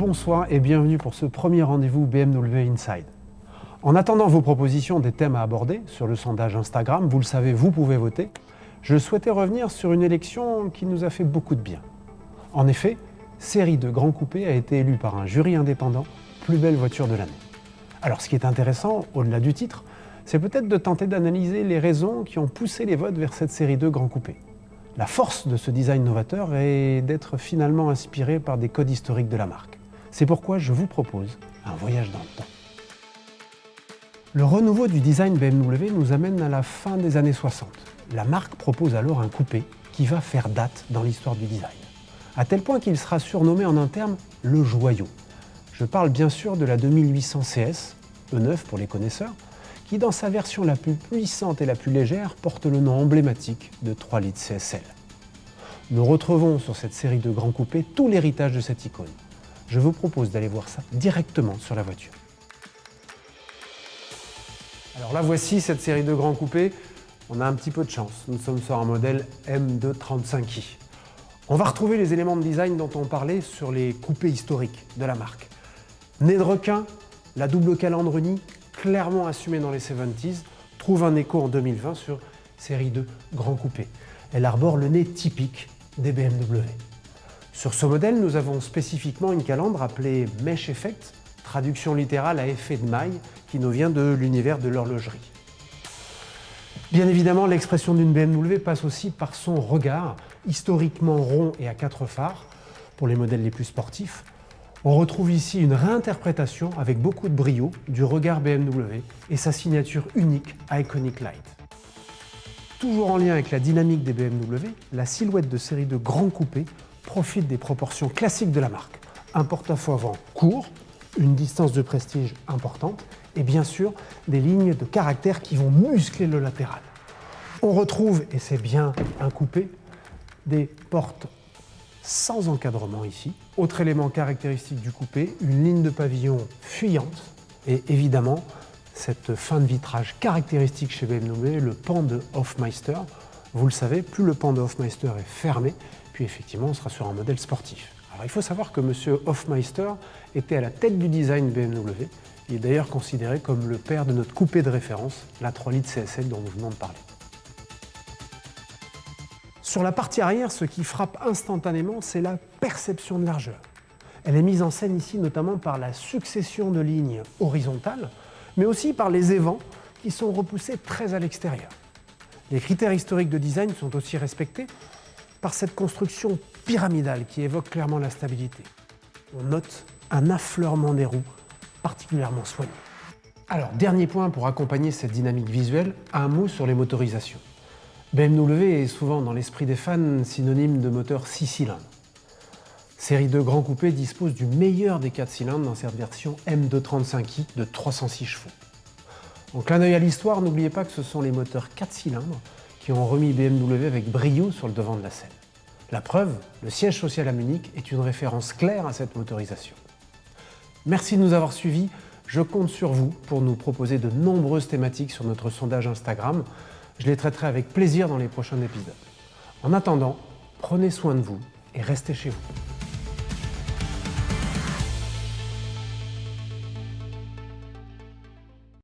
Bonsoir et bienvenue pour ce premier rendez-vous BMW Inside. En attendant vos propositions des thèmes à aborder sur le sondage Instagram, vous le savez, vous pouvez voter, je souhaitais revenir sur une élection qui nous a fait beaucoup de bien. En effet, Série de Grand Coupé a été élue par un jury indépendant plus belle voiture de l'année. Alors ce qui est intéressant, au-delà du titre, c'est peut-être de tenter d'analyser les raisons qui ont poussé les votes vers cette Série 2 Grand Coupé. La force de ce design novateur est d'être finalement inspiré par des codes historiques de la marque. C'est pourquoi je vous propose un voyage dans le temps. Le renouveau du design BMW nous amène à la fin des années 60. La marque propose alors un coupé qui va faire date dans l'histoire du design, à tel point qu'il sera surnommé en interne le joyau. Je parle bien sûr de la 2800 CS, E9 pour les connaisseurs, qui dans sa version la plus puissante et la plus légère porte le nom emblématique de 3 litres CSL. Nous retrouvons sur cette série de grands coupés tout l'héritage de cette icône. Je vous propose d'aller voir ça directement sur la voiture. Alors là voici cette série de grands coupés. On a un petit peu de chance, nous sommes sur un modèle M235i. On va retrouver les éléments de design dont on parlait sur les coupés historiques de la marque. Nez de requin, la double calandre unie, clairement assumée dans les 70s, trouve un écho en 2020 sur série 2 Grand Coupé. Elle arbore le nez typique des BMW. Sur ce modèle, nous avons spécifiquement une calandre appelée Mesh Effect, traduction littérale à effet de maille, qui nous vient de l'univers de l'horlogerie. Bien évidemment, l'expression d'une BMW passe aussi par son regard, historiquement rond et à 4 phares, pour les modèles les plus sportifs. On retrouve ici une réinterprétation avec beaucoup de brio du regard BMW et sa signature unique Iconic Light. Toujours en lien avec la dynamique des BMW, la silhouette de série de grands coupés profite des proportions classiques de la marque. Un porte-à-faux avant court, une distance de prestige importante et bien sûr des lignes de caractère qui vont muscler le latéral. On retrouve, et c'est bien un coupé, des portes sans encadrement ici. Autre élément caractéristique du coupé, une ligne de pavillon fuyante et évidemment cette fin de vitrage caractéristique chez BMW, le pan de Hofmeister. Vous le savez, plus le pan de Hofmeister est fermé, puis effectivement on sera sur un modèle sportif. Alors il faut savoir que M. Hofmeister était à la tête du design BMW. Il est d'ailleurs considéré comme le père de notre coupé de référence, la 3 litres CSL dont nous venons de parler. Sur la partie arrière, ce qui frappe instantanément, c'est la perception de largeur. Elle est mise en scène ici notamment par la succession de lignes horizontales, mais aussi par les évents qui sont repoussés très à l'extérieur. Les critères historiques de design sont aussi respectés par cette construction pyramidale qui évoque clairement la stabilité. On note un affleurement des roues particulièrement soigné. Alors, dernier point pour accompagner cette dynamique visuelle, un mot sur les motorisations. BMW est souvent dans l'esprit des fans synonyme de moteur 6 cylindres. Série 2 Grand Coupé dispose du meilleur des 4 cylindres dans cette version M235i de 306 chevaux. En clin d'œil à l'histoire, n'oubliez pas que ce sont les moteurs 4 cylindres qui ont remis BMW avec brio sur le devant de la scène. La preuve, le siège social à Munich est une référence claire à cette motorisation. Merci de nous avoir suivis, je compte sur vous pour nous proposer de nombreuses thématiques sur notre sondage Instagram. Je les traiterai avec plaisir dans les prochains épisodes. En attendant, prenez soin de vous et restez chez vous.